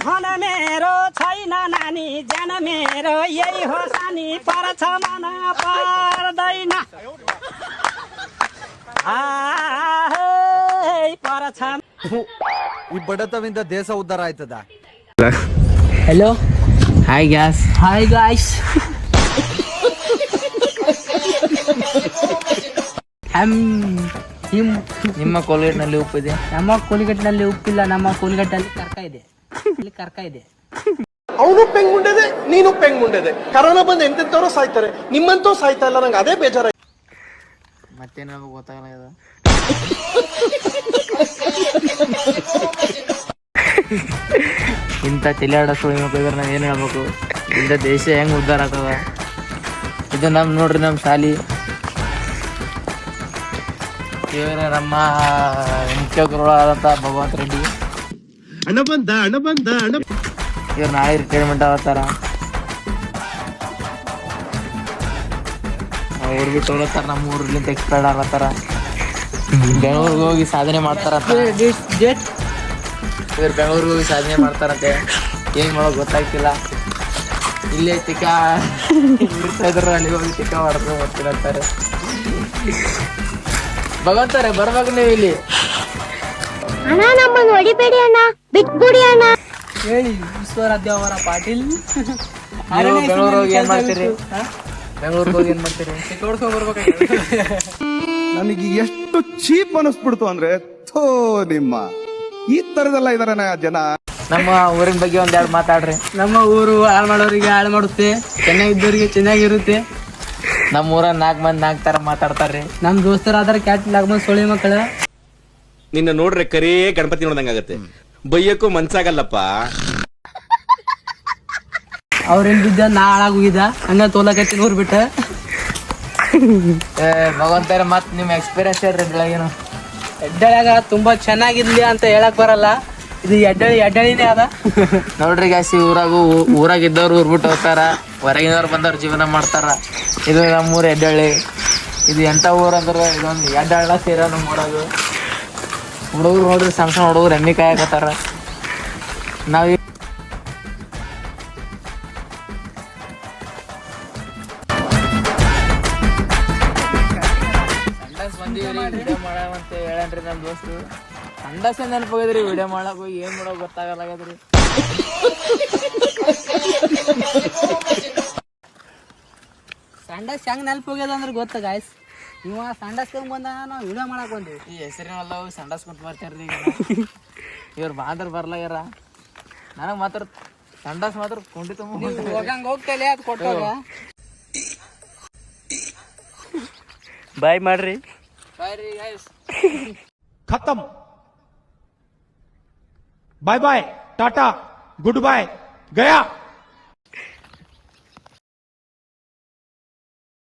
धन मेरो छैन नानी ज्यान मेरो यही हो सानी पर्छ मन पर्दैन पर्छ ಈ ಬಡತವಿಂದ ದೇಶ ಉದ್ಧಾರ ಆಯ್ತದ. Hello hi gas hi guys ನಿಮ್ಮ ಕೋಲ್ಗೇಟ್ನಲ್ಲಿ ಉಪ್ಪಿದೆ? ನಮ್ಮ ಕೋಲ್ಗೇಟ್ನಲ್ಲಿ ಉಪ್ಪಿಲ್ಲ, ನಮ್ಮ ಕೋಲ್ಗೇಟಲ್ಲಿ ಕರ್ಕ ಇದೆ. ಅವನು ಪೆಂಗ್ ಮುಂಡೆದೆ, ನೀನು ಪೆಂಗ್ ಮುಂಡೆದೆ. ಕರೋನಾ ಬಂದು ಎಂತೆಂತವ್ರು ಸಾಯ್ತಾರೆ, ನಿಮ್ಮಂತೂ ಸಾಯ್ತಾ ಇಲ್ಲ. ನಂಗೆ ಅದೇ ಬೇಜಾರ. ಮತ್ತೇನು ಗೊತ್ತಾಗಲ್ಲ. ಇಂಥ ತಿಳಿಯಾಡ ಸುಳಿ ಮಕ್ಕಳಿದ್ರೆ ನಾವು ಏನು ಹೇಳ್ಬೇಕು? ಇಂಥ ದೇಶ ಹೆಂಗೆ ಉದ್ಧಾರ ಆಗ್ತದ? ಇದು ನೋಡ್ರಿ ನಮ್ಮ ಶಾಲಿ. ಇವರು ನಮ್ಮ ಮುಖ್ಯ ಗುರುಗಳಾದಂಥ ಭಗವಂತ ರೆಡ್ಡಿ. ಇವ್ರು ನಾಳೆ ರಿಟೈರ್ಮೆಂಟ್ ಆಗತ್ತಾರ. ಅವ್ರು ಬಿಟ್ಟು ಹೋಗ್ತಾರ, ನಮ್ಮ ಊರ್ಲಿಂದ ಎಕ್ಸ್ಪೈರ್ಡ್ ಆಗತ್ತಾರ. ಬೆಂಗಳೂರಿಗೆ ಹೋಗಿ ಸಾಧನೆ ಮಾಡ್ತಾರಂತೆ. ಇವ್ರು ಬೆಂಗಳೂರಿಗೆ ಹೋಗಿ ಸಾಧನೆ ಮಾಡ್ತಾರಂತೆ. ಏನು ಮಾಡೋದು ಗೊತ್ತಾಗ್ತಿಲ್ಲ. ಇಲ್ಲೇ ತಿಕ್ಕ ಇರ್ತಾ ಇದ್ರು, ಅಲ್ಲಿ ಹೋಗಿ ತಿಕ್ಕ ಮಾಡ್ಕೊಂಡು ಬರ್ತಿರಂತಾರೆ. ಭಗವಂತಾರೆ ಬರ್ಬೇಕು ನೀವು ಇಲ್ಲಿ. ಅಣ್ಣ ನಮ್ಮನ್ನು ಹೊಡಿಬೇಡಿ ಅಣ್ಣ, ಬಿಟ್ಬಿಡಿ ಅಣ್ಣ ಹೇಳಿ ವಿಶ್ವರಾಧ್ಯ ಅವರ ಪಾಟೀಲ್. ಬೆಂಗಳೂರು ಹೋಗಿ ಏನ್ ಮಾಡ್ತೀರಿ? ಬೆಂಗಳೂರಿಗೆ ಹೋಗಿ ಏನ್ ಮಾಡ್ತೀರಿ? ನೋಡ್ಕೊಂಡ್ ಬರ್ಬೇಕಾಗಿ ನನಗೆ ಎಷ್ಟು ಚೀಪ್ ಅನಿಸ್ಬಿಡ್ತು ಅಂದ್ರೆ, ಥೋ ನಿಮ್ಮ ಈ ತರದೆಲ್ಲ ಇದಾರೆ ಜನ. ನಮ್ಮ ಊರಿನ ಬಗ್ಗೆ ಒಂದೆರಡು ಮಾತಾಡ್ರಿ. ನಮ್ಮ ಊರು ಹಾಳು ಮಾಡೋರಿಗೆ ಹಾಳು ಮಾಡುತ್ತೆ, ಚೆನ್ನಾಗಿದ್ದವರಿಗೆ ಚೆನ್ನಾಗಿರುತ್ತೆ. ನಮ್ಮ ಊರಾಗ 4 ಮಂದಿ 4 ತರ ಮಾತಾಡ್ತಾರ್ರಿ. ನಮ್ ದೋಸ್ತರಾದ್ರ ಕ್ಯಾಟ್ 4 ಮಂದಿ ಸೊಳ್ಳೆ ಮಕ್ಕಳ. ನಿನ್ನ ನೋಡ್ರೆ ಕರೇ ಗಣಪತಿ ನೋಡ್ದಂಗಾಗತ್ತೆ, ಬೈಯಕ್ಕೂ ಮನ್ಸಾಗಲ್ಲಪ್ಪ. ಅವ್ರೆಲ್ ಬಿದ್ದ ನಾ ಹಾಳಾಗೋಗಿದ್ದ, ಹಂಗ ತೋಲಕತ್ತಿ ನೂರ್ ಬಿಟ್ಟ. ಭಗವಂತರ ಮತ್ ನಿಮ್ ಎಕ್ಸ್ಪೀರಿಯನ್ಸ್ ಹೇಳ್ರಿ ಬೆಳಗೇನು? ಎಡ್ಡಳ್ಯಾಗ ತುಂಬಾ ಚೆನ್ನಾಗಿರ್ಲಿ ಅಂತ ಹೇಳಕ್ ಬರಲ್ಲ, ಇದು ಎಡ್ಡಳಿನೇ ಅದ. ನೋಡ್ರಿ ಗಾಸಿ, ಊರಾಗಿದ್ದವ್ರು ಊರ್ ಬಿಟ್ಟು ಹೋಗ್ತಾರ, ಹೊರಗಿನವ್ರು ಬಂದವ್ರು ಜೀವನ ಮಾಡ್ತಾರ. ಇದು ನಮ್ಮೂರು ಎಡ್ಡಳ್ಳಿ. ಇದು ಎಂತ ಊರು ಅಂದ್ರೆ ಇದೊಂದು ಎಡ್ಡಳ್ಳ ಸೇರ ನಮ್ಮ ಊರಾಗ. ಹುಡುಗರು ನೋಡ್ರಿ, ಸಣ್ಣ ಸಣ್ಣ ಹುಡುಗರು ಎಮ್ಮಿ ಕಾಯಕತ್ತಾರ. ನಾವ್ ವಿಡಿಯೋ ಮಾಡಂತ ಹೇಳನ್ರಿ ನಮ್ಮ ದೋಸ್ತು. ಸಂಡಾಸ ನೆನಪೋಗಿದ್ರಿ, ವಿಡಿಯೋ ಮಾಡಕ್ ಹೋಗಿ ಏನ್ ಮಾಡೋ ಗೊತ್ತಾಗಲ್ಲಾಗದ್ರಿ. ಸಂಡಾಸ್ ಹೆಂಗ್ ನೆನಪು ಹೋಗ್ಯದ ಅಂದ್ರೆ ಗೊತ್ತ ಗಾಯ್ಸ್. ಇವ ಸಂಡಾಸ್ ಹೆಂಗ್ ಬಂದ, ನಾವು ವಿಡಿಯೋ ಮಾಡಕ್ ಬಂದ್ವಿ. ಈ ಹೆಸರಿನಲ್ಲ ಹೋಗಿ ಸಂಡಾಸ್ ಕೊಟ್ಟು ಬರ್ತಾರ್ರಿ. ಇವ್ರು ಬಾಂದ್ರ ಬರ್ಲಾಗ್ಯಾರ. ನನಗ್ ಮಾತ್ರ ಸಂಡಾಸ್ ಮಾತ್ರ ಕೊಂಡಿ ತುಂಬ ಹೋಗಂಗ ಹೋಗ್ತಲೆ ಅದು ಕೊಟ್ಟೋಗ. ಬಾಯ್ ಮಾಡ್ರಿ. ಬಾಯ್ ರೀ ಗೈಸ್. ಖತಮ್. ಬಾಯ್ ಬಾಯ್, ಟಾಟಾ, ಗುಡ್ ಬಾಯ್, ಗಯಾ.